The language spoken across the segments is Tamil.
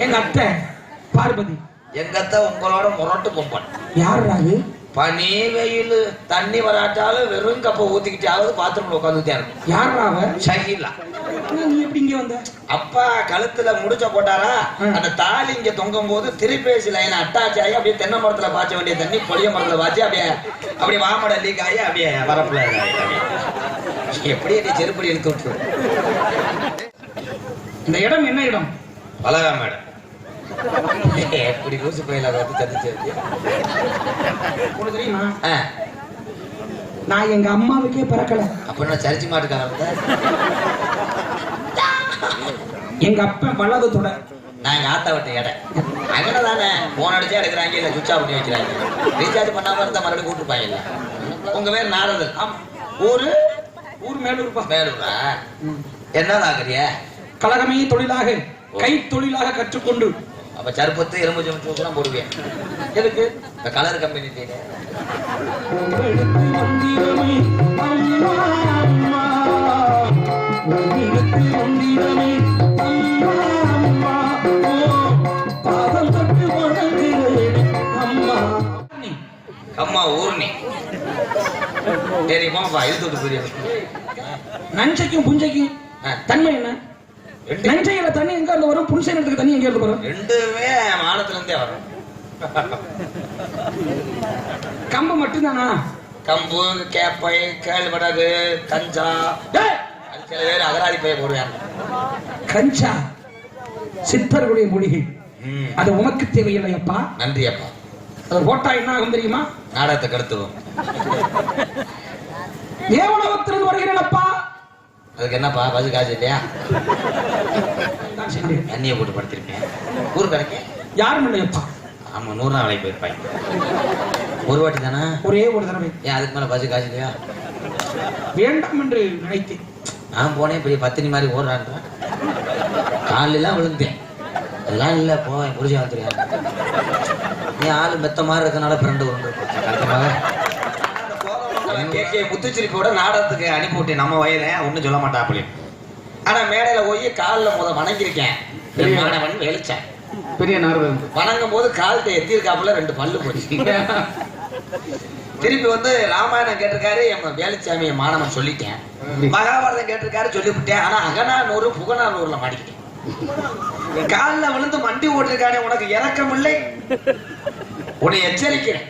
எங்க அத்தை பார்வதி. எங்க அத்தை உங்களோட முரட்டு பொம்பன். யாரு? பனி வெயில் தண்ணி வராட்டாலும் வெறும் கப்ப ஊத்திக்கிட்டாவது பாத்ரூம்ல உட்காந்துட்டே யாராவ? ஷகிலா. நீ எப்படி இங்க வந்த? அப்பா கழுத்துல முடிச்ச போட்டாரா, அந்த தாலி இங்க தொங்கும் போது திருப்பேசி லைன் அட்டாச் ஆகி அப்படியே தென்னை மரத்துல பாய்ச்ச வேண்டிய தண்ணி பொழிய மரத்துல பாய்ச்சி அப்படியே வாமட லீக் ஆகி அப்படியே வரப்புல எப்படி செருப்படி இழுத்து விட்டு. இந்த இடம் என்ன இடம்? பலகா மேடம். எப்படி லூசு பயில வந்து சந்திச்சு தெரியுமா? நான் எங்க அம்மாவுக்கே பிறக்கல. அப்ப நான் சரிச்சு மாட்டுக்காக எங்க அப்பா வல்லதத்தோட நான் எங்க ஆத்தா விட்டு இடம் அங்கே தானே போன் அடிச்சா எடுக்கிறாங்க, இல்ல சுவிட்ச் ஆஃப் பண்ணி வைக்கிறாங்க. ரீசார்ஜ் பண்ணாம இருந்தா மறுபடியும் கூட்டுப்பாங்க. இல்ல உங்க பேர் நாரதன். ஊரு ஊர் மேலூர்ப்பா. மேலூரா? என்ன ஆகுறிய? கலகமே தொழிலாக கை தொழிலாக கற்றுக்கொண்டு அப்ப சருப்பத்து எலும்பு ஜெல்லாம் போடுவேன். எதுக்கு? இந்த கலர் கம்பெனி. அம்மா ஊர்னி தெரியுமாப்பா? இது தொட்டு புரியும். நஞ்சைக்கும் புஞ்சைக்கும் தன்மை என்ன? நஞ்சையில தண்ணி எங்க இருந்து வரும்? புன்சைனத்துக்கு தண்ணி எங்க இருந்து வரும்? ரெண்டுமே வானத்துல இருந்தே வரும். கம்பு மட்டும்தானா? கம்பு, கேப்பை, கேழ்வரகு, கஞ்சா, சில பேர் அகராதி பைய போடுவாங்க. கஞ்சா சித்தர்களுடைய மூலிகை. அது உனக்கு தேவையில்லை அப்பா. நன்றி அப்பா. அது போட்டா என்ன ஆகும் தெரியுமா? நாடகத்தை கெடுத்துவோம். தேவலோகத்திலிருந்து வருகிறேன் அப்பா. அதுக்கு என்னப்பா பசு காசு இல்லையா? தண்ணியை போட்டு படுத்திருப்பேன். ஊர் கணக்கு யாரும் இல்லையப்பா. ஆமா, 100 நாள் வேலைக்கு போயிருப்பாங்க. ஒரு வாட்டி தானே? ஒரே ஒரு தடவை. ஏன் அதுக்கு மேல பசு காசு இல்லையா? வேண்டாம் என்று நினைத்தேன். நான் போனேன், பெரிய பத்தினி மாதிரி ஓடுறான். காலெல்லாம் விழுந்தேன். அதெல்லாம் இல்லை, போவேன் புரிஞ்சு வந்துருக்கேன். நீ ஆளு மெத்த மாதிரி இருக்கனால பிறண்டு உருண்டு கேட்க முத்துச்சிரிப்போட நாடகத்துக்கு அனுப்பிவிட்டு நம்ம வயல ஒன்னும் சொல்ல மாட்டா அப்படி. ஆனா மேடையில போய் காலில் முத வணங்கியிருக்கேன். மாணவன் வெளிச்சேன் பெரிய நாடகம் வணங்கும் போது காலத்தை எத்திருக்காப்புல 2 பல்லு போச்சு. திருப்பி வந்து ராமாயணம் கேட்டிருக்காரு என் வேலுச்சாமி மாணவன் சொல்லிட்டேன். மகாபாரதம் கேட்டிருக்காரு சொல்லிவிட்டேன். ஆனா அகநானூறு புகநானூறுல மாட்டிக்கிட்டேன். காலில் விழுந்து மண்டி ஓட்டிருக்கானே, உனக்கு இறக்கம் இல்லை, உன்னை எச்சரிக்கிறேன்.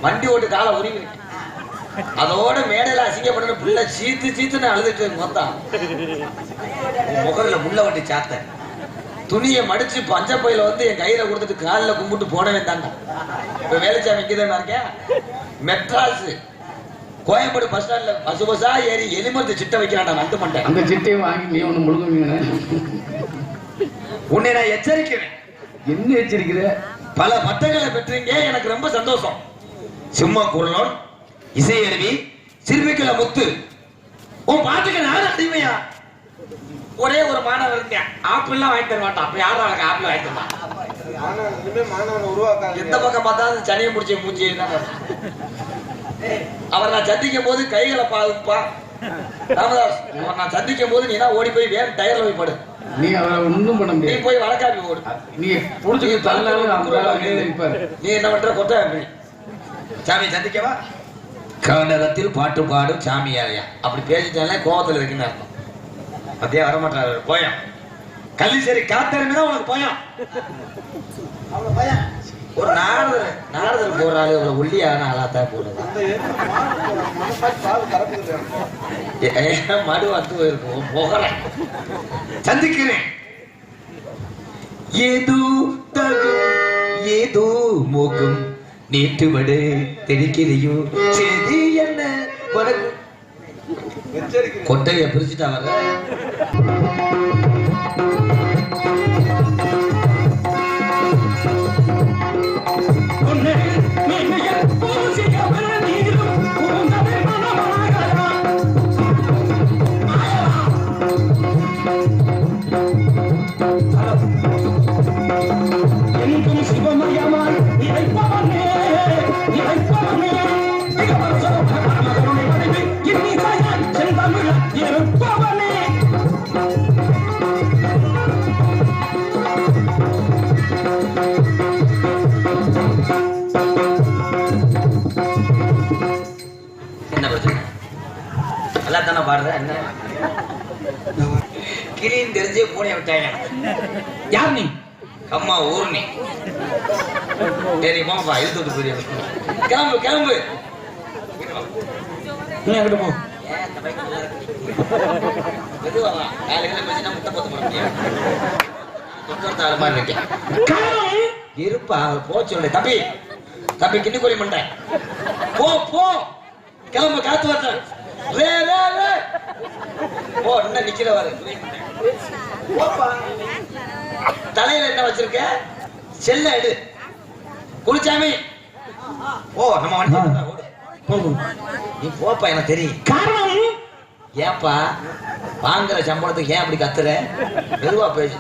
வண்டி ஓட்டு காலை உரிமை. அதோட மேடையில அசிங்கப்பட பிள்ளை சீத்துன்னு அழுதுட்டு மொத்தம் முகரில் முள்ள வட்டி சாத்த துணியை மடிச்சு பஞ்ச பையில வந்து என் கையில கொடுத்துட்டு காலில் கும்பிட்டு போனவே தாண்டா. இப்ப வேலுச்சாமி இங்கதான் இருக்கேன். மெட்ராஸ் கோயம்பேடு பஸ் ஸ்டாண்ட்ல பசா ஏறி எலிமருந்து சிட்டை வைக்கிறான்டா. நந்து மாட்டேன். அந்த சிட்டையை வாங்கி நீ ஒண்ணு முழுங்குவீங்க. உன்னை நான் எச்சரிக்கிறேன். என்ன எச்சரிக்கிற? பல பட்டங்களை பெற்றீங்க, எனக்கு ரொம்ப சந்தோஷம். சும்மா குரலோன், இசை அருவி, சிறுமிக்கல முத்து, உன் பாட்டுக்கு நான் அடிமையா? ஒரே ஒரு மாணவர் இருக்கேன், ஆப்பிள்லாம் வாங்கி தர மாட்டான். அப்ப யாரும் எனக்கு ஆப்பிள் வாங்கி தரா? எந்த பக்கம் பார்த்தாலும் சனியை முடிச்ச மூஞ்சி தான். அவர் நான் சந்திக்கும் போது கைகளை பாதுப்பா ராமதாஸ், நான் சந்திக்கும் போது நீ ஓடி போய் வேற டயர்ல போய் படு. நீ அவரை ஒண்ணும் பண்ண முடியாது. நீ போய் வழக்காப்பி ஓடு. நீ புடிச்சு தள்ளாலும் நீ என்ன பண்ற? கொட்ட சாமி சந்திக்கவா? கன்னடத்தில் பாட்டு பாடும் சாமியாரையா அப்படி பேசிட்டாலே கோபத்தில் இருக்குன்னு அர்த்தம். மத்தியா வரமாட்டாரு. போயம் கள்ளிசேரி காத்தருமைதான் உனக்கு போயம். ஒரு நாரதர் போறாரு. அவ்வளவு ஒல்லியான ஆளாத்தான் போடுறது. மடு வந்து இருக்கும் போகல. சந்திக்கிறேன். ஏதோ தகும் ஏதோ மோகம் நேற்றுவடு தெரிக்கிறையோ செய்தி என்ன கொட்டைய பிரிச்சுட்டா வர. என்ன பிரச்சனை? நல்லா தானே பாடுற? என்ன கிளின்னு தெரிஞ்சே பூனையை விட்டாங்க. யார் நீ? அம்மா ஊர்னி. சரி போப்பா, இழுத்து விட்டு போய் கிளம்பு கிளம்பு. நீ அங்கிட்டு போ. மெதுவா வா. காலையில பேசினா முட்டை பத்து போட முடியாது. தொந்தரத்தால மாதிரி இருக்கேன். இருப்பா, அவர் போ சொல்லு. தம்பி தம்பி கிண்ணி கோழி மண்டை போ போ. கிளம்பு, காத்து வரேன். ரே ரே ரே போ. என்ன நிக்கிற வர போப்பா. தலையில என்ன வச்சிருக்க? செல்ல எடு. குளிச்சாமி ஓ நம்ம வண்டி ஓடு. போகும். நீ போப்பா, எனக்கு தெரியும். காரணம் ஏப்பா வாங்குற சம்பளத்துக்கு ஏன் அப்படி கத்துற? மெதுவா பேசு.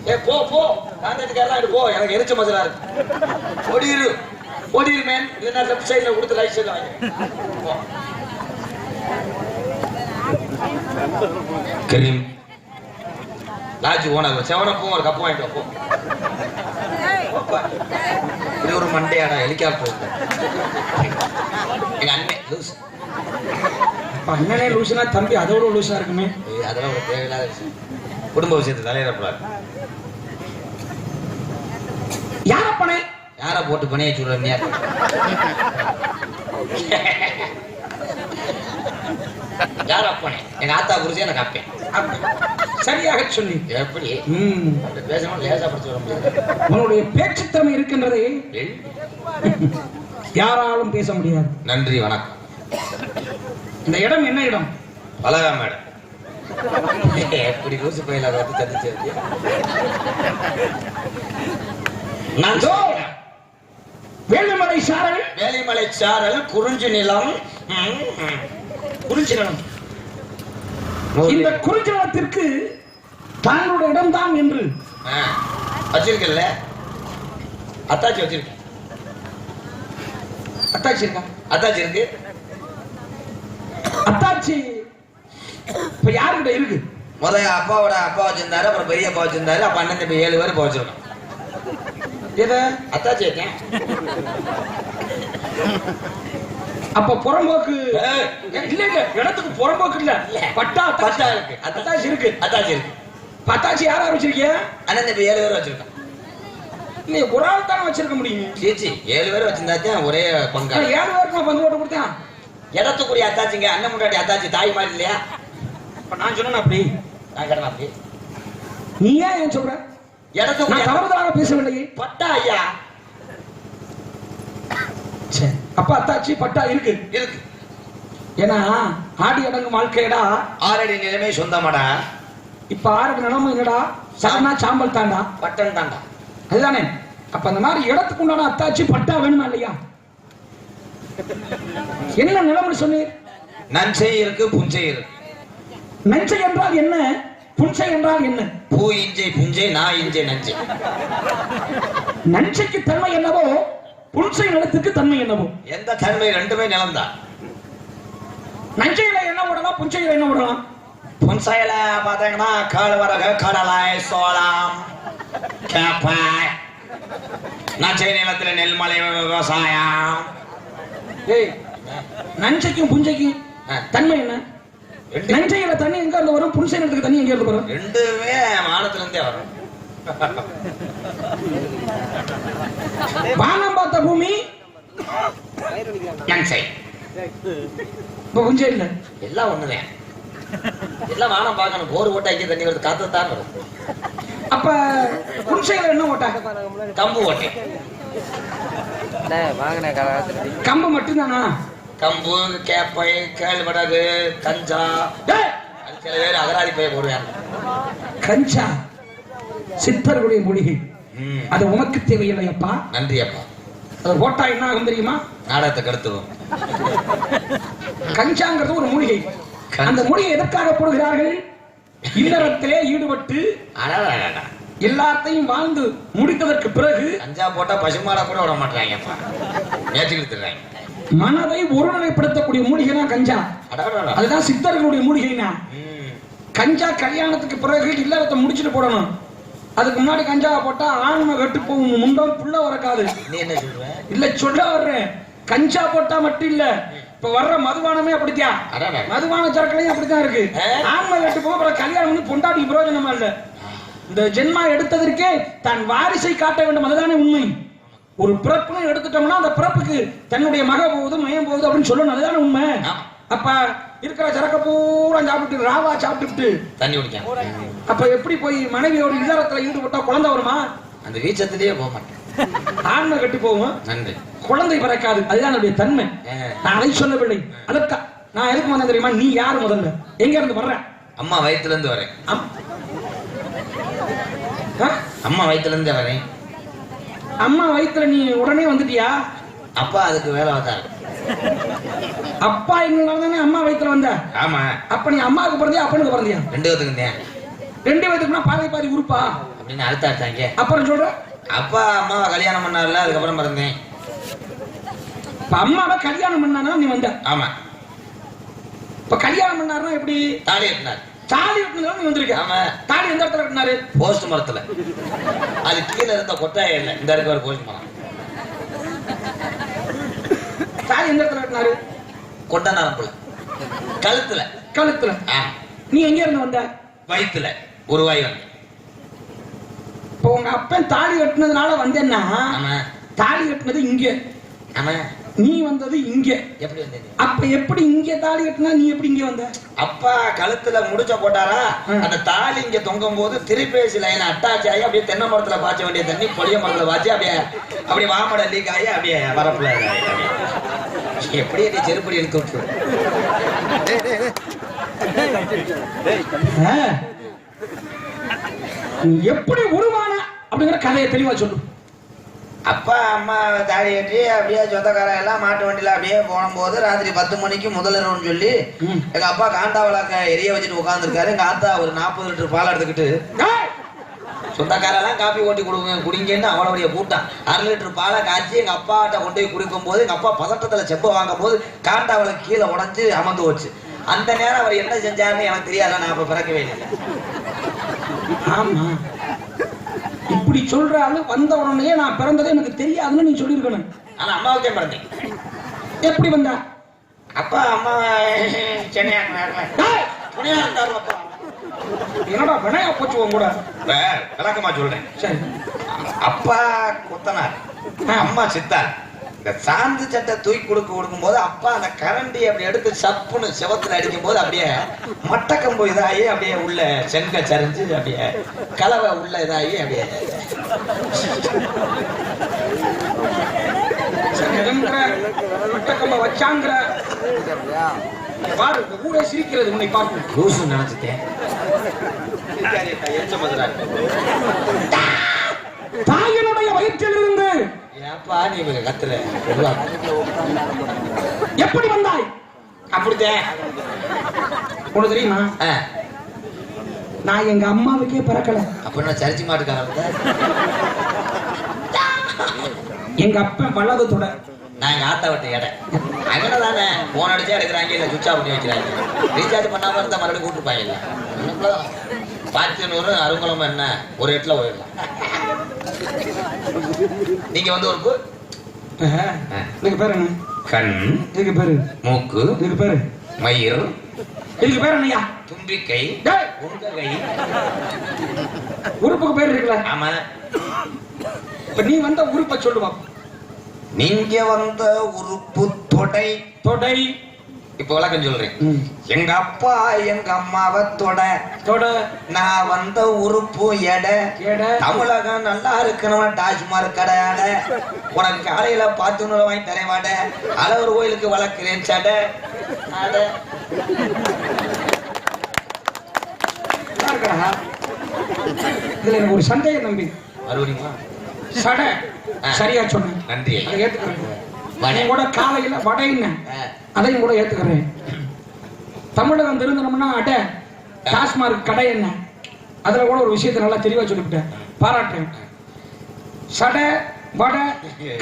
ஏ போ போ. காந்தத்துக்காரெல்லாம் போ. எனக்கு எரிச்ச மசலா இருக்கு. ஓடிரு ஓடிரு மேன். இல்லைன்னா லெஃப்ட் சைட்ல கொடுத்து ரைட் சைட்ல வாங்க. கரீம் லாட்ஜ் ஓனர் செவனப்பும் ஒரு கப்பு வாங்கிட்டு போ. இப்படி ஒரு மண்டையாடா ஹெலிகாப்டர். எங்க அண்ணன் லூஸ். அண்ணனே லூசுனா தம்பி அதோட லூசா இருக்குமே. அதெல்லாம் ஒரு தேவையில்லாத விஷயம். குடும்ப விஷயத்தை தலையிடப்படாது. யார பனை? யார போட்டு பணியை சொல்ற? யார் அப்பனே? எங்க ஆத்தா புரிச்சு எனக்கு அப்பேன். சரியாக சொல்லி. எப்படி பேசணும்? லேசா படிச்சு வர முடியாது. உன்னுடைய பேச்சுத்திறமை இருக்கின்றதை யாராலும் பேச முடியாது. நன்றி வணக்கம். இந்த இடம் என்ன இடம்? பலகா மேடம். எப்படி லூசு பயில வந்து தந்துச்சு. நான் வேலிமலை சாரல். வேலிமலை சாரல் குறிஞ்சி நிலம். குறிஞ்சி நிலம். இந்த குறிஞ்சி நிலத்திற்கு தங்களுடைய இடம்தான் என்று வச்சிருக்கல. அத்தாச்சி வச்சிருக்க. அத்தாச்சி இருக்கா? அத்தாச்சி இருக்கு. அத்தாச்சி இப்ப யாருக்கிட்ட இருக்கு? முதல்ல அப்பாவோட அப்பா வச்சிருந்தாரு, அப்புறம் பெரிய அப்பா வச்சிருந்தாரு. அப்ப அண்ணன் இப்ப 7 பேர் இப்ப வச்சிருக்கோம். எதை? அத்தாச்சி இருக்கேன். அப்ப புறம்போக்கு இல்ல இல்ல, இடத்துக்கு புறம்போக்கு இல்ல. பட்டா பட்டா இருக்கு. அத்தாச்சி இருக்கு. அத்தாச்சி இருக்கு. அத்தாச்சி யாரா வச்சிருக்கீங்க? அண்ணன் இப்ப 7 பேர் வச்சிருக்கோம். நீ ஒரு ஆள் தானே வச்சிருக்க முடியும். சீச்சி 7 பேர் வச்சிருந்தாச்சும் ஒரே பங்கா. 7 பேருக்கு பங்கு போட்டு கொடுத்தேன். இடத்துக்குரிய அத்தாச்சிங்க. அண்ணன் முன்னாடி அத்தாச்சி தாய் மாதிரி இல்லையா? இப்ப நான் சொன்னேன் அப்படி. நான் கேட்டேன் அப்படி. நீ ஏன் சொல்ற? இடத்துக்கு தவறுதலாக பேசவில்லை. பட்டா ஐயா. அப்ப அத்தாச்சி பட்டா இருக்கு. இருக்கு. ஏன்னா ஆடி அடங்கு வாழ்க்கையடா. 6 அடி நிலமே சொந்தமாடா. இப்ப 6 அடி நிலமும் என்னடா? சாணா சாம்பல் தாண்டா, பட்டன் தாண்டா. அதுதானே. அப்ப அந்த மாதிரி இடத்துக்கு உண்டான அத்தாச்சி பட்டா வேணுமா இல்லையா? என்ன நிலம்னு சொன்னீர்? நஞ்சை இருக்கு, புஞ்சை இருக்கு. நஞ்சை என்றால் என்ன? புஞ்சை என்றால் என்ன? பூ இஞ்சை புஞ்சை, நான் இஞ்சை நஞ்சை. நஞ்சைக்கு தன்மை என்னவோ புன்சை நிலத்துக்கு தன்மை என்னவோ. எந்த தன்மை? ரெண்டுமே நிலம்தான். நஞ்சையில என்ன விடலாம், புஞ்சையில என்ன விடலாம்? புன்சையில பாத்தீங்கன்னா கேழ்வரகு, கடலை, சோளம், கேப்பாய். நஞ்சை நிலத்துல நெல்மலை விவசாயம். ஏய், நஞ்சைக்கும் புஞ்சைக்கும் தன்மை என்ன? நஞ்சையில தண்ணி எங்க இருந்து வரும்? புன்சை நிலத்துக்கு தண்ணி எங்க இருந்து வரும்? ரெண்டுமே வானத்துல இருந்தே வரும். வானம் பார்த்த பூமி நஞ்சை. புஞ்சை இல்ல. எல்லாம் ஒண்ணுதான். எல்லாம் வானம் பார்க்கணும். போர் ஓட்ட ஐக்கிய தண்ணி வருது, காத்து தான் வரும். அப்ப புன்சையில என்ன ஓட்டாங்க? கம்பு ஓட்டை. கம்பு மட்டும்தானா? கம்பு, கேப்பை, கேழ்வரகு, கஞ்சா. சில பேர் அகராதி போய் போடுவாங்க. கஞ்சா சித்தர்களுடைய மூலிகை. அது உனக்கு தேவையில்லை அப்பா. நன்றி அப்பா. அது போட்டா என்ன ஆகும் தெரியுமா? நாடகத்தை கெடுத்துடும். கஞ்சாங்கிறது ஒரு மூலிகை. அந்த மூலிகை எதற்காக போடுகிறார்கள்? இல்லறத்திலே ஈடுபட்டு எல்லாத்தையும் வாழ்ந்து முடித்ததற்கு பிறகு கஞ்சா போட்டா பசுமாடா கூட விட மாட்டாங்க. ஏற்றுக்கிட்டுறாங்க. மனதை ஒருநிலைப்படுத்தக்கூடிய மூலிகை தான் கஞ்சா. அதுதான் சித்தர்களுடைய மூலிகைனா. கஞ்சா கல்யாணத்துக்கு பிறகு இல்லறத்தை முடிச்சுட்டு போடணும். அதுக்கு முன்னாடி கஞ்சாவை போட்டா ஆன்மை கெட்டு போகும், முண்டம் புள்ள வரக்காது. நீ என்ன சொல்ற? இல்ல சொல்ல வர்றேன், கஞ்சா போட்டா மட்டும் இல்ல, இப்ப வர்ற மதுபானமே அப்படித்தான். மதுபான சரக்குலையும் அப்படித்தான் இருக்கு. ஆன்மை கெட்டு போக அப்புறம் கல்யாணம் பண்ணி பொண்டாட்டி பிரயோஜனமா இல்ல. இந்த ஜென்மா எடுத்ததற்கே தன் வாரிசை காட்ட வேண்டும், அதுதானே உண்மை. ஒரு பிறப்புன்னு எடுத்துட்டோம்னா அந்த பிறப்புக்கு தன்னுடைய மக போகுது மயம் போகுது அப்படின்னு சொல்லணும், அதுதானே உண்மை. அப்ப இருக்கிற சரக்க பூரா சாப்பிட்டு ராவா சாப்பிட்டு தண்ணி குடிக்க, அப்ப எப்படி போய் மனைவியோட இல்லறத்துல ஈடுபட்டா குழந்தை வருமா? அந்த வீச்சத்திலேயே போக மாட்டேன். ஆன்மை கட்டி போகும், குழந்தை பிறக்காது, அதுதான் என்னுடைய தன்மை. நான் அதை சொல்லவில்லை. அதற்கா நான் எதுக்கு வந்தேன் தெரியுமா? நீ யாரு முதல்ல, எங்க இருந்து வர்ற? அம்மா வயிற்றுல இருந்து வரேன். அம்மா வயிற்றுல இருந்து வரேன். அம்மா வயிற்றுல நீ உடனே வந்துட்டியா? அப்பா அதுக்கு வேலை வந்தாரு. அப்பா எங்க அம்மா வயிற்றுல வந்த? ஆமா. அப்ப நீ அம்மாவுக்கு பிறந்தியா அப்பனுக்கு பிறந்தியா? ரெண்டு பேத்துக்கு. ரெண்டு பேத்துக்குனா பாதி பாதி உறுப்பா அப்படின்னு அழுத்தாட்டாங்க. அப்புறம் சொல்ற, அப்பா அம்மாவை கல்யாணம் பண்ணார்ல, அதுக்கப்புறம் பிறந்தேன். இப்ப அம்மாவை கல்யாணம் பண்ணானா நீ வந்த? ஆமா. இப்ப கல்யாணம் பண்ணாருன்னா எப்படி? தாலி கட்டினார். தாலி கட்டினதால நீ வந்திருக்க? ஆமா. தாலி எந்த இடத்துல கட்டினாரு? போஸ்ட் மரத்துல. அது கீழே இருந்த கொட்டாய இல்ல, இந்த இருக்க ஒரு போஸ்ட் மரம். தாலி எந்த இடத்துல கட்டினாரு? கொட்டை நரம்புல, கழுத்துல. கழுத்துல. நீ எங்க இருந்து வந்த? வயிற்றுல உருவாய் வந்த. இப்போ உங்க அப்பன் தாலி கட்டினதுனால வந்தேன்னா, தாலி கட்டினது இங்க, நீ வந்தது இங்க. எப்படி வந்த? அப்ப எப்படி இங்க தாலி கட்டினா நீ எப்படி இங்க வந்த? அப்பா கழுத்துல முடிச்ச போட்டாரா, அந்த தாலி இங்க தொங்கும் போது திருப்பேசி லைன் அட்டாச் ஆகி அப்படியே தென்னை மரத்துல பாய்ச்ச வேண்டிய தண்ணி பொடிய மரத்துல பாய்ச்சி அப்படியே வாமட லீக் ஆகி அப்படியே வரப்புல எப்படி நீ செருப்படி எடுத்து விட்டு எப்படி உருவான அப்படிங்கிற கதையை தெளிவா சொல்லு. அப்பா அம்மா தாடி கட்டி அப்படியே சொந்தக்காரன் எல்லாம் மாட்டு வண்டியில அப்படியே போகும்போது ராத்திரி 10 மணிக்கு முதலிரவுன்னு சொல்லி எங்க அப்பா காண்டாவளாக்க எரிய வச்சுட்டு உட்காந்துருக்காரு. எங்க ஆத்தா ஒரு 40 லிட்டர் பால் எடுத்துக்கிட்டு சொந்தக்காரெல்லாம் காப்பி ஓட்டி குடிங்கன்னு அவளுடைய கூட்டம் 1/2 லிட்டர் பாலை காய்ச்சி எங்க அப்பாட்ட கொண்டு போய் குடிக்கும் போது எங்க அப்பா பதட்டத்துல செப்ப வாங்கும் போது காண்டாவளுக்கு கீழே உடஞ்சு அமர்ந்து வச்சு. அந்த நேரம் அவர் என்ன செஞ்சாருன்னு எனக்கு தெரியாத, நான் அப்ப பிறக்கவே இல்லை. ஆமா, இப்படி சொல்றாரு. வந்த உடனே நான் பிறந்ததே எனக்கு தெரியாதுன்னு நீ சொல்லிருக்கணும். ஆனா அம்மாவுக்கே பிறந்தேன். எப்படி வந்த? அப்பா அம்மா சென்னையா என்னடா வினையா போச்சு உன் கூட? விளக்கமா சொல்றேன். சரி. அப்பா கொத்தனார், அம்மா சித்தார். இந்த சாந்து சட்டை தூக்கி கொடுக்கும் போது அப்பா அந்த கரண்டி அப்படி எடுத்து சப்புன்னு செவத்துல அடிக்கும் போது அப்படியே மட்டக்கம்பு இதாகி அப்படியே உள்ள செங்க சரிஞ்சு அப்படியே கலவை உள்ள இதாகி அப்படியே மட்டக்கம்ப வச்சாங்கிற பாரு. ஊரே சிரிக்கிறது உன்னை பார்த்து. லூசு நினைச்சிட்டேன். தாயினுடைய வயிற்றில் இருந்து கத்துல எப்படி வந்தாய்? அப்படித்தேன். உனக்கு தெரியுமா, நான் எங்க அம்மாவுக்கே பிறக்கல. அப்ப நான் சரிச்சு மாட்டுக்காக எங்க அப்பா வல்லது தொட, நான் எங்க ஆத்தா விட்டு எடை அங்கே தானே போன் அடிச்சா எடுக்கிறாங்க, இல்ல சுவிட்ச் ஆஃப் பண்ணி வைக்கிறாங்க. ரீசார்ஜ் பண்ணாம இருந்தா மறுபடியும் கூட்டுப்பாங்க. இல்ல 100 அருங்குளம் என்ன ஒரு எட்டுல போயிடலாம். நீங்க வந்து ஒரு இதுக்கு பேரு என்ன? கண். இதுக்கு பேரு மூக்கு. இதுக்கு பேரு மயிர். இதுக்கு பேரு என்னையா? தும்பிக்கை. உங்ககை. உறுப்புக்கு பேர் இருக்குல்ல? ஆமா. இப்ப நீ வந்த உறுப்பை சொல்லுவா. நீங்க வந்த உறுப்பு தொடை. தொடை. இப்ப விளக்கம் சொல்றேன். எங்க அப்பா எங்க அம்மாவை தொட தொட, நான் வந்த உறுப்பு எடை. தமிழகம் நல்லா இருக்கணும், டாஜ்மார்க் கடை அடை. உனக்கு காலையில 10 வாங்கி தரேன் வாட, அளவர் கோயிலுக்கு வளர்க்கிறேன் சடை அடை. இதுல எனக்கு ஒரு சந்தேகம் நம்பி மறுபடியும் சடை சரியா சொன்னேன். நன்றி. அதை ஏத்துக்கிறேன். கூட காலையில வடைன்னு அதையும் கூட ஏத்துக்கிறேன். தமிழகம் திருந்தணும்னா அடை, டாஸ்மார்க் கடை என்ன, அதுல கூட ஒரு விஷயத்தை நல்லா தெளிவா சொல்லிவிட்டேன், பாராட்டுறேன். சடை வடை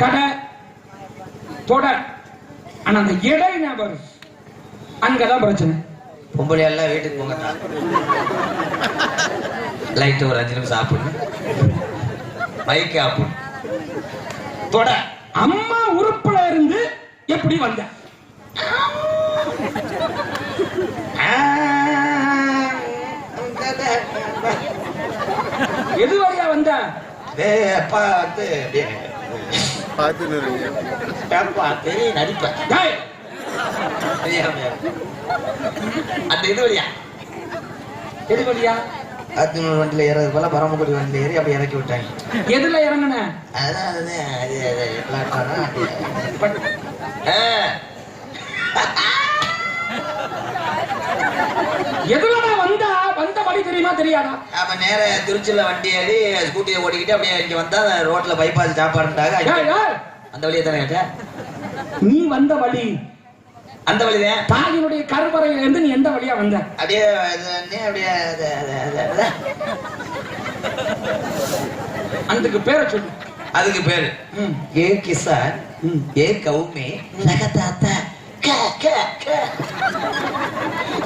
கடை தொட, ஆனா அந்த எடை ஞாபகம் அங்கதான் பிரச்சனை. பொம்பளை எல்லாம் வீட்டுக்கு போங்க. லைட் ஒரு 5 நிமிஷம் ஆஃப் பண்ணு. மைக் ஆஃப் பண்ணு. தொட. அம்மா உறுப்புல இருந்து எப்படி வந்த? எது வழியா வந்த? அப்பா வந்து தெரியும் நடிப்பேன். அந்த இது வழியா எது வழியா? அத்தினூர் வண்டியில ஏறது போல பரமக்குடி வண்டியில ஏறி அப்படி இறக்கி விட்டாங்க. எதுல இறங்குன? எதுல வந்தா? வந்த வழி தெரியுமா தெரியாதா? அப்ப நேர திருச்சியில வண்டி ஏறி ஸ்கூட்டியை ஓடிக்கிட்டு அப்படியே இங்க வந்தா ரோட்ல பைபாஸ் சாப்பாடுட்டாங்க. அந்த வழியை தானே கேட்ட? நீ வந்த வழி அந்த வழிதான். தாயினுடைய கருவறையில இருந்து நீ எந்த வழியா வந்த? அப்படியே அப்படியே அதுக்கு பேரை சொல்லு. அதுக்கு பேரு ஏ கிசான் ஏ கவுமே லகதாத்தா க க க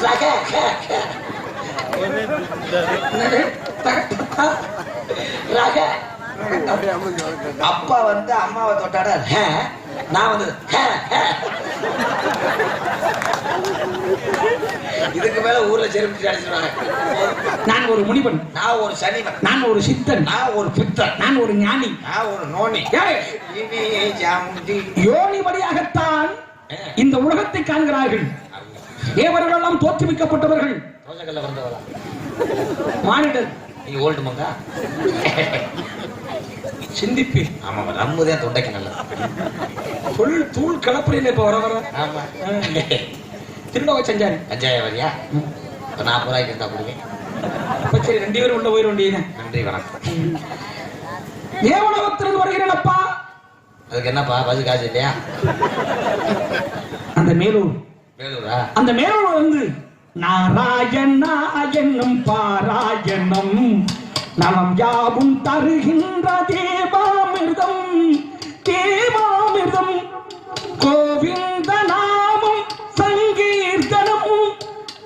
லக க க லக. அப்பா வந்து அம்மாவை தொட்டாட, நான் வந்து இதுக்கு மேல ஊர்ல செருப்பு அடிச்சுடுவாங்க. நான் ஒரு முனிவன், நான் ஒரு சனிவன், நான் ஒரு சித்தன், நான் ஒரு பித்தன், நான் ஒரு ஞானி, நான் ஒரு நோனி. யோனி வழியாகத்தான் இந்த உலகத்தை காண்கிறார்கள். தேவர்கள் எல்லாம் தோற்றுவிக்கப்பட்டவர்கள். மானிடர் நீங்க ஓல்டு மங்கா சிந்திப்பி. ஆமா நம்மதான் தொண்டைக்கு நல்லது. தொழில் தூள் கலப்பறையில இப்ப வர வர. ஆமா திருநோக செஞ்சாரு. அஞ்சாயிரம் வரியா? 40 ரூபாய்க்கு இருந்தா கொடுவேன். அப்ப சரி 2 பேரும் உள்ள போயிட வேண்டியது. நன்றி வணக்கம். தேவலோகத்திலிருந்து வருகிறேனப்பா. அதுக்கு என்னப்பா பஸ் காசு இல்லையா? அந்த மேலூர். மேலூரா? அந்த மேலூர் வந்து நாராயணா என்னும் பாராயணம் நலம் யாவும் தருகின்ற தேவாமிர்தம். தேவாமிர்தம் கோவிந்த நாமம் சங்கீர்த்தனம்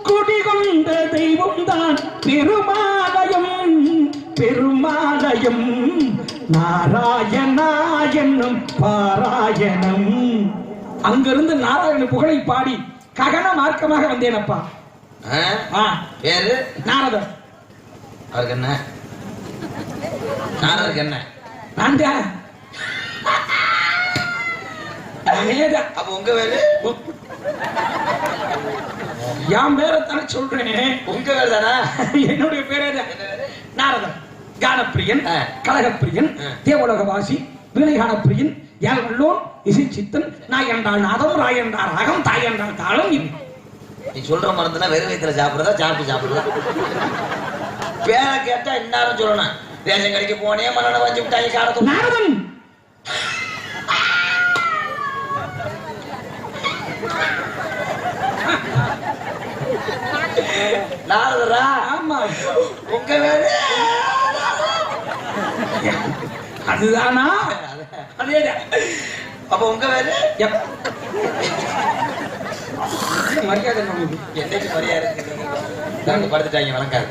குடிகொண்ட தெய்வம் தான் பெருமாலயம். பெருமாலயம் நாராயணா என்னும் பாராயணம். அங்கிருந்து நாராயண புகழை பாடி ககன மார்க்கமாக வந்தேனப்பா. பேரு நாரதர். அவருக்கு என்ன? நாரதருக்கு என்ன? அப்ப உங்க வேறு என் பேரத்தானே சொல்றேன். உங்க வேறு தானா? என்னுடைய பேரே நாரதர். கானப்பிரியன், கலகப்பிரியன், தேவலோகவாசி, வீணைகானப்பிரியன், யாழ்வல்லோன், இசை சித்தன், நாய் என்றால் நாதம், ராய் என்றால் ராகம், தாய் என்றால் தாளம். நீ சொல்ற மருந்துனா வெறும் வயிற்றுல சாப்பிடுறதா சாப்பிடுறதா? பேரை கேட்டா இன்னாரும் சொல்லணும். ரேஷன் கடைக்கு போனே மண்ணை வச்சு விட்டாங்க காரத்து. நாரதன் நாரதரா? ஆமா. உங்க வேறு அதுதானா? அதேதான். அப்ப உங்க வேறு மரியாதை. என்னைக்கு மரியாதை படுத்துட்டாங்க வழங்காது.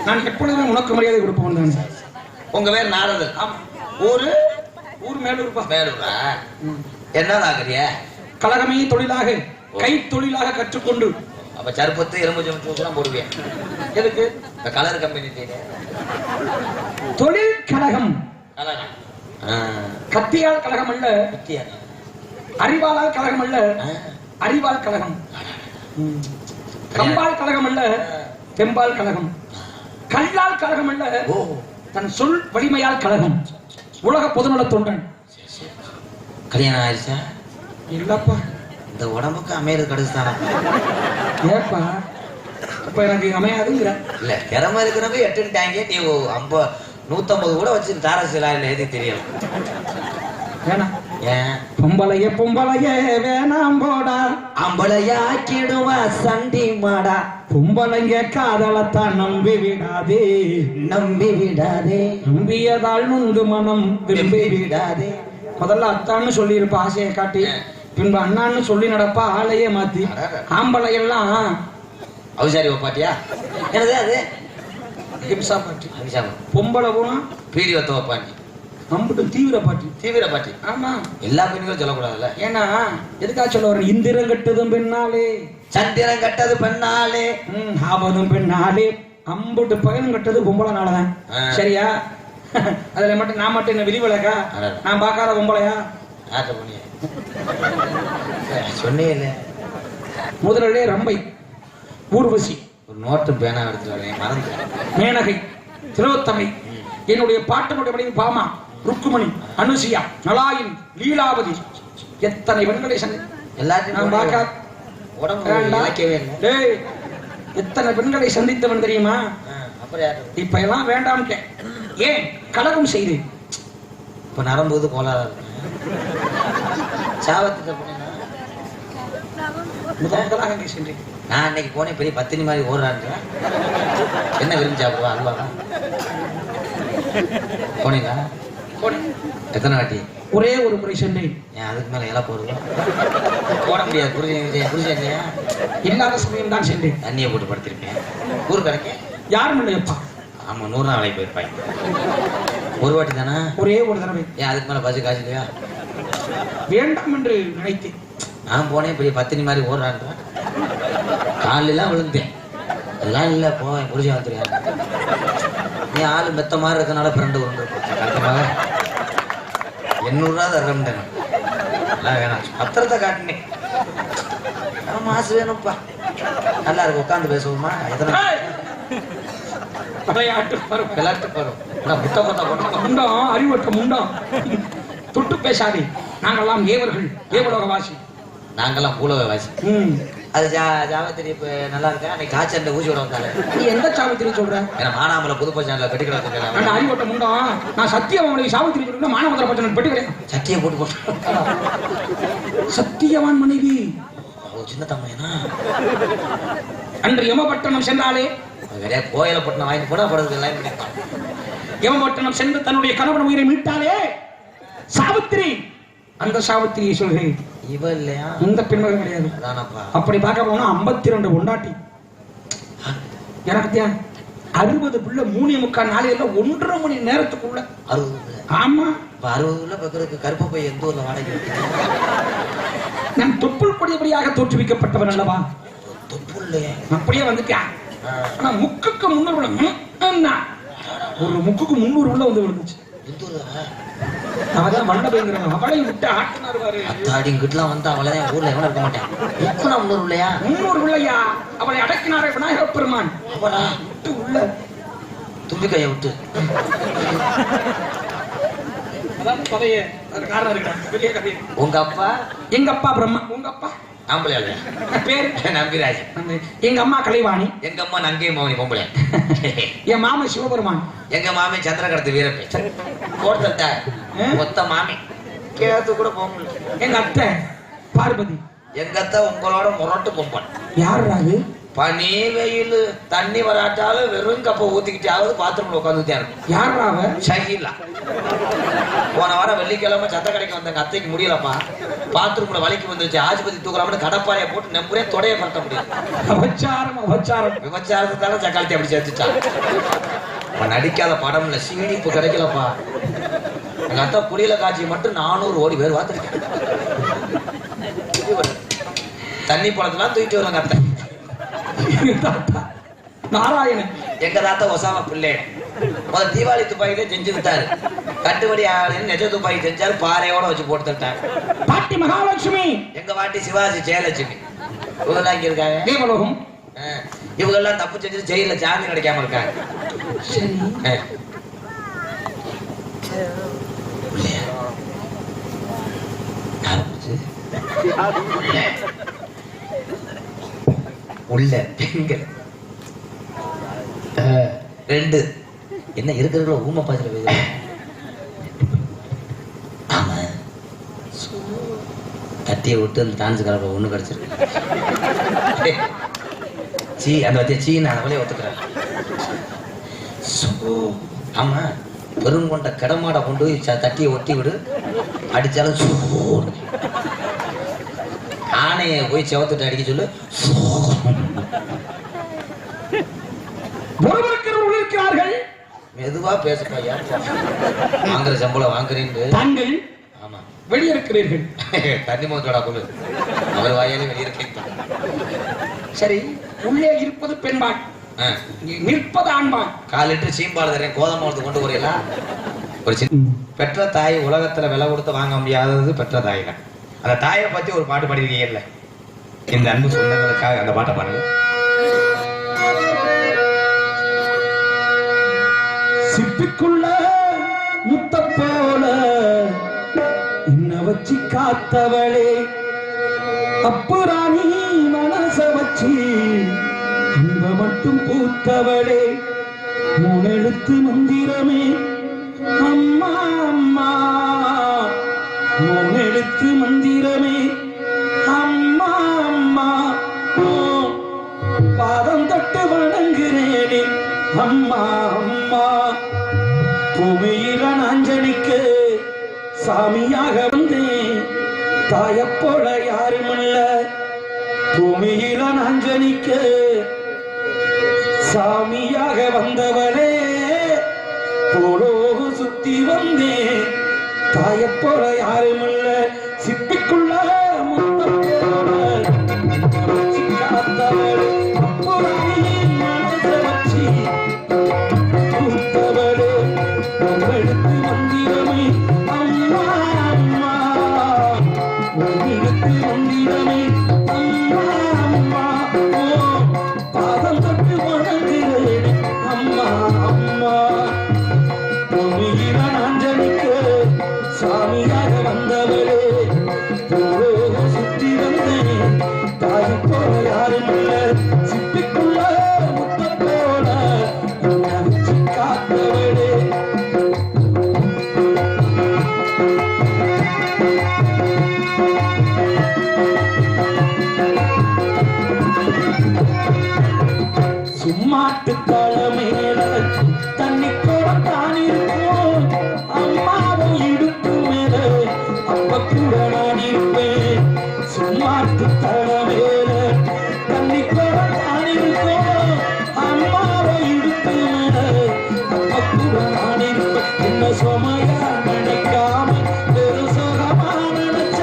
நான் எப்பொழுதுமே உனக்கு மரியாதை கொடுப்போம். உங்க பேர் நாரதர். ஊரு? ஊர் மேலூர். மேலூரா? என்ன ஆகுறிய? கலகமே தொழிலாக கை தொழிலாக கற்றுக்கொண்டு. அப்ப சருப்பத்து எலும்பு ஜெம் போடுவேன். எதுக்கு? இந்த கலர் கம்பெனி தொழில் கழகம். கழகம் கத்தியால் கழகம் அல்ல. அறிவாளால் கழகம் அல்ல. அறிவால் கழகம். கம்பால் கழகம் அல்ல. தெம்பால் கழகம். கல்லால் கழகம் அல்ல. தன் சொல் வலிமையால் கழகம். உலக பொதுநல தொண்டன். கல்யாணம் ஆயிடுச்சா? இல்லப்பா. இந்த உடம்புக்கு அமையறது கடுசுதானா? ஏப்பா இப்ப எனக்கு அமையாதுங்கிற இல்ல. திறமை இருக்கிறவங்க எட்டுட்டாங்க. நீ 150 கூட வச்சு தாரசிலா எழுதி தெரியல. வேணாம். ஏன்? பொம்பளைய பொம்பளைய வேணாம் போடா. அம்பளையாக்கிடுவா சண்டி மாடா. பொம்பளைங்க காதலத்தான் நம்பி விடாதே. நம்பி விடாதே. நம்பியதால் நுங்கு மனம் விரும்பி விடாதே. முதல்ல அத்தான்னு சொல்லி இருப்ப ஆசையை காட்டி, பின்பு அண்ணான்னு சொல்லி நடப்பா ஆளையே மாத்தி. ஆம்பளை எல்லாம் அவசாரி பாட்டியா? என்னது அது? ஹிம்சா பாட்டி. ஹிம்சா பொம்பளை போனா பீடிவத்துவ பாட்டி. நம்மட்டு தீவிர பாட்டி. தீவிர பாட்டி. ஆமா. எல்லா பெண்களும் சொல்லக்கூடாதுல்ல. ஏன்னா எதுக்காக சொல்ல வரேன், இந்திரம் கட்டதும் பெண்ணாலே, சந்திரன் கட்டது பெண்ணாலே, ஆபதும் பெண்ணாலே, அம்புட்டு பகலும் கட்டது பொம்பளைனாலதான். சரியா? அதுல மட்டும் நான் மட்டும் என்ன விதிவிலக்கா? நான் பார்க்காத பொம்பளையா? சொன்னே இல்ல. முதலே ரம்பை, ஊர்வசி, ஒரு நோட்டு பேனா எடுத்து வரேன் மறந்து, மேனகை, திலோத்தமை, என்னுடைய பாட்டனுடைய மனைவி பாமா, ருக்குமணி, அனுசியா, நலாயின், லீலாவதி, எத்தனை பெண்களை சந்தி எல்லாத்தையும் எத்தனை பெண்களை சந்தித்தவன் தெரியுமா? இப்ப எல்லாம் வேண்டாம். ஏன் கலகம் செய்து இப்ப நரம்போது கோலாத சாவத்துக்கு முதலாக சென்றேன். நான் அன்னைக்கு போனேன், பெரிய பத்தினி மாதிரி ஓடுறாங்க. என்ன விரும்பி சாப்பிடுவா? அல்வா போனீங்களா? எத்தனை வாட்டி? ஒரே ஒரு முறை சென்றேன். ஏன் அதுக்கு மேல இலை போடுவோம்? போட முடியாது. புரிஞ்சேன் இல்லாத சமயம் தான் சென்றேன். தண்ணியை போட்டு படுத்திருப்பேன். ஊர் கணக்கு யாரும் இல்லையப்பா. ஆமா, 100 நாள் வேலைக்கு போயிருப்பாங்க. ஒரு வாட்டி தானே? ஒரே ஒரு தடவை. ஏன் அதுக்கு மேல பஸ் காசு இல்லையா? வேண்டாம் என்று நினைத்தேன். நான் போனேன், பெரிய பத்தினி மாதிரி ஓடுறான். காலெல்லாம் விழுந்தேன். அதெல்லாம் இல்லை, போவேன் புரிஞ்சு வந்துருக்கேன். நீ ஆளு மெத்த மாதிரி இருக்கனால பிறண்டு கொண்டு கரெக்டாக 800 ரூபா தரேன். எல்லாம் வேணாம், பத்திரத்தை காட்டினேன். மாசு வேணும்ப்பா, நல்லா இருக்கு, உட்காந்து பேசுவோமா? எத்தனை விளையாட்டு பருவம் முட்டை முண்டம், அறிவட்ட முண்டம், தொட்டு பேசாதே. நாங்கெல்லாம் ஏவர்கள், ஏவலோகவாசி. நாங்கெல்லாம் பூலோகவாசி. அது ஜாவத்திரி இப்ப நல்லா இருக்கா? அன்னைக்கு காய்ச்சல் ஊசி விட வந்தாலே. நீ எந்த சாவித்திரி சொல்ற? ஏன்னா மானாமலை புதுப்ப சேனல பெட்டி கிடக்கு. அறிவட்ட முண்டம், நான் சத்தியவான் சாவித்திரி சொல்றேன். மானாமதுரை பச்சனை பெட்டி கிடையாது. சத்தியை போட்டு போட்டு சத்தியவான் மனைவி சின்ன தம்மையனா அன்று யமபட்டணம் சென்றாலே வேற கோயிலப்பட்டினம் வாங்கி போனா படுறது. யமபட்டணம் சென்று தன்னுடைய கணவன் உயிரை மீட்டாலே சாவித்திரி. அந்த சாவித்திரியை சொல்கிறேன். இவ இல்லையா? இந்த பெண்மகள் கிடையாது. அப்படி பார்க்க போனா 52 பொண்டாட்டி. எனக்கு 60 பிள்ளை 3.25 நாளையில 1.5 மணி நேரத்துக்குள்ள. 60? ஆமா. 60 பக்கத்துக்கு கருப்பு பை எந்த ஊர்ல வாடகை? நான் தொப்புள் கொடியபடியாக தோற்றுவிக்கப்பட்டவன் அல்லவா? தொப்புள்ளையே அப்படியே வந்துட்டான். ஆனா முக்குக்கு 300 ஒரு முக்குக்கு 300 உள்ள வந்து விழுந்துச்சு. அவதான் வண்டபைங்கிறவன். அவளை விட்டு ஆட்டினாரு. அத்தாடிங்கிட்டலாம் வந்தா அவளதான் ஊர்ல எவனும் இருக்க மாட்டேன். 300 இல்லையா? 300 இல்லையா? அவளை அடக்கினாரே விநாயகப் பெருமான். அவளா விட்டு உள்ள தும்பி கையை விட்டு. உங்க அப்பா? எங்க அப்பா பிரம்மா. உங்க அப்பா? ஆம்பளையா? பேரு நம்பிராஜ். எங்க அம்மா கலைவாணி. எங்க அம்மா நங்கை மோகினி பொம்பளை. என் மாமி சிவபெருமான். எங்க மாமி சந்திரகடத்து வீரப்பே. போட்டல்ட்ட மொத்த மாமி கேத்து கூட போக முடியல. எங்க அத்தை பார்வதி. எங்க அத்தை உங்களோட முரட்டு பொம்பன். யாரு? பனி வெயில் தண்ணி வராட்டாலும் வெறும் கப்ப ஊத்திக்கிட்டாவது பாத்ரூம்ல உட்காந்துட்டே இருக்கும். யாராவ? ஷகிலா. போன வாரம் வெள்ளிக்கிழமை சத்த கடைக்கு வந்தாங்க. அத்தைக்கு முடியலப்பா, பாத்ரூம்ல வலிக்கு வந்துருச்சு. ஆஸ்பத்திரி தூக்கலாம்னு கடப்பாறைய போட்டு நம்புறே தொடைய பட்ட முடியும். விபச்சாரத்தால சக்காலத்தை அப்படி சேர்த்துச்சா. நடிக்காத படம்ல சீனிப்பு கிடைக்கலப்பா. எங்க அத்தை புரியல காட்சி மட்டும் 400 ஓடி பேர் பார்த்துருக்கேன். தண்ணி பழத்தெல்லாம் தூக்கிட்டு வருவாங்க அத்தை. நாராயணன். எங்க தாத்தா ஒசாமா பிள்ளை முதல் தீபாவளி துப்பாக்கி செஞ்சு விட்டாரு. கட்டுப்படி ஆகலன்னு நெஜ துப்பாக்கி செஞ்சாரு. பாறையோட வச்சு போட்டு தட்டாங்க. பாட்டி மகாலட்சுமி. எங்க பாட்டி சிவாஜி ஜெயலட்சுமி. இவங்க இங்க இருக்காங்க. தேவலோகம். இவங்க எல்லாம் தப்பு செஞ்சு ஜெயில சாந்தி கிடைக்காம இருக்காங்க. உள்ள பெண்கள் 2 என்ன இருக்கிற ஊமை பாய்ச்சல போய். ஆமா, தட்டியை விட்டு அந்த டான்ஸ் கலப்ப ஒண்ணு கிடைச்சிருக்கு. சீ அந்த வத்திய சீ நான் அவளே ஒத்துக்கிறேன். ஆமா, பெருங்கொண்ட கிடமாட கொண்டு போய் தட்டியை ஒட்டி விடு, அடிச்சாலும் சூடு. ஆனையை போய் செவத்துட்டு அடிக்க சொல்லு. இருக்கிறார்கள்? மெதுவா பேசுப்பா. ஏன் வாங்குற சம்பளம் வாங்குறீங்க? தாங்கள் ஆமா வெளியிருக்கிறீர்கள். தண்ணி மோத்தோட கொள்ளு அவர் வாயாலே வெளியிருக்கேன். சரி, உள்ளே இருப்பது பெண்பாள், நிற்பது ஆண்பாள். 4 லிட்டர் சீம்பால் தரேன், கோதமை வந்து கொண்டு வரீங்களா? ஒரு பெற்ற தாய் உலகத்துல விலை கொடுத்து வாங்க முடியாதது பெற்ற தாய் தான். அந்த தாயை பத்தி ஒரு பாட்டு பாடிருக்கீங்கல்ல, இந்த அன்பு சொந்தங்களுக்காக அந்த பாட்டை பாடுங்க. சிப்பிக்குள்ள முத்த போல என்ன வச்சு காத்தவளே, அப்புறாணி மனச வச்சு அன்ப மட்டும் பூத்தவளே, 3 எழுத்து மந்திரமே அம்மா அம்மா, 3 எழுத்து மந்திரமே அம்மா அம்மா, பாதம் தொட்டு வணங்குறேனே அம்மா அம்மா. பூமியில நாஞ்சலிக்கு சாமியாக வந்தேன், தாயப்போல யாருமல்ல. பூமியில நாஞ்சலிக்க சாமியாக வந்தவளே, போலோக சுத்தி வந்தேன், தாயப்போல யாருமல்ல. சிப்பிக்குள்ள முத்தம் போல வச்சு காத்தவளே, அப்புறாணி மனச வச்சு பூத்தவளே, எடுத்து மந்திரமே அம்மா அம்மா, எடுத்து மந்திரமே அம்மா அம்மா, பாதம் தொட்டு வணங்குகிறேன் அம்மா அம்மா. பூமியில நாஞ்சலிக்க சாமியாக வந்தவளே, பூலோக சுத்தி வந்தேன், தாய் போல யாரும் இல்ல. சிப்பிக்குள்ள முத்தம் போல என்ன வச்சு காத்தவளே. சும்மாட்டு தளமேல தண்ணி கோட்டான் இருக்கும், அம்மாவும் இடுப்பு மேல அப்ப கூட நான் இருப்பேன். சும்மாட்டு தளமேல தண்ணி கோட்டான் இருக்கும், அம்மாவும் இடுப்பு மேல அப்ப கூட நான் இருப்பேன். என்ன சுமையா நினைக்காம வெறும் சுகமா நினைச்ச,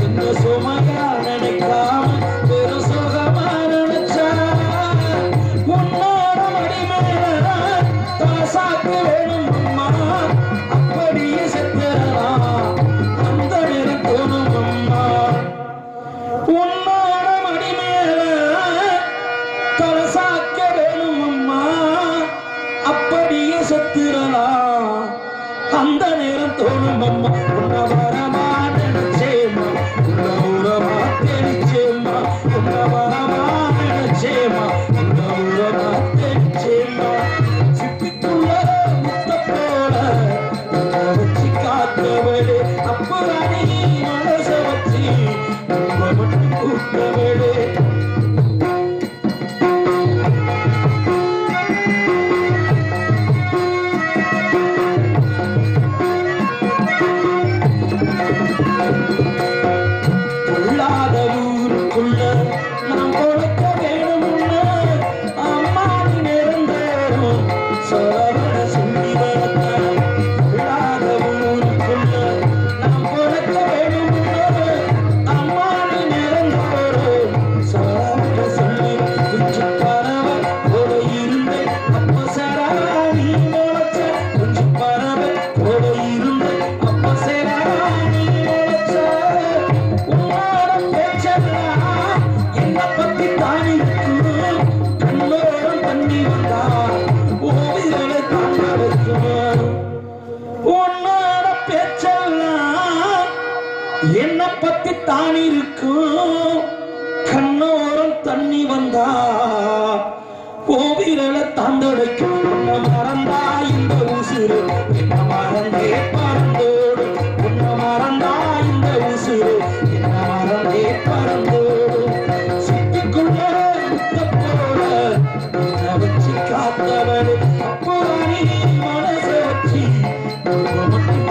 என்ன சுமையா நினைக்காம வெறும் சுகமா நினைச்ச, உன்னோட மடிமேல தாசாக்கு வேணும் அம்மா, அப்படியே செத்துறலாம் அந்த நேரம் தோணும் அம்மா. உன்னோட மடிமேல தலசாக்க வேணும் அம்மா, அப்படியே செத்துறலாம் அந்த நேரம் தோணும் அம்மா. உன்ன வரமா நினைச்சேமா, உன்ன உரமா தெரிச்சேமா, உன்ன வரமா நினைச்சேமா, உன்ன உரமா தெரிச்சேமா. சிப்பிக்குள்ள முத்த போல என்ன வச்சு காத்தவளே, அப்புறாணி மனச வச்சு உன்ன மட்டும் கூட்டவளே. பொல்லாத ஊருக்குள்ள நாம் பொழைக்க வேணும்னு அம்மா நீ நிரந்தரம் சரவண சொல்லி வளர்த்த. பொல்லாத ஊருக்குள்ள நாம் பொழைக்க வேணும்னு அம்மா நீ நிரந்தரம் சரவண சொல்லி. குஞ்சு பறவை போல இருந்தேன் அப்ப சரா நீ முளைச்ச, குஞ்சு பறவை போல இருந்தேன் அப்ப சரா நீ முளைச்ச. உன்னோட பேச்செல்லாம் என்ன பத்தி தானி இருக்கும், கண்ணோரம் தண்ணி வந்தா ஓவியலை தாங்க வைக்கும். உன்னோட பேச்செல்லாம் என்ன பத்தி தானி இருக்கும், கண்ணோரம் தண்ணி வந்தா கோவிரலை தாண்டடைக்கும். உன்னை மறந்தா இந்த உசுறு என்ன மறந்தே பறந்தோடு, உன்னை மறந்தா இந்த உசுறு என்ன மறந்தே பறந்தோடு. சிப்பிக்குள்ள முத்த போல என்ன வச்சு காத்தவளே, அப்புறாணி மனச வச்சு மட்டும்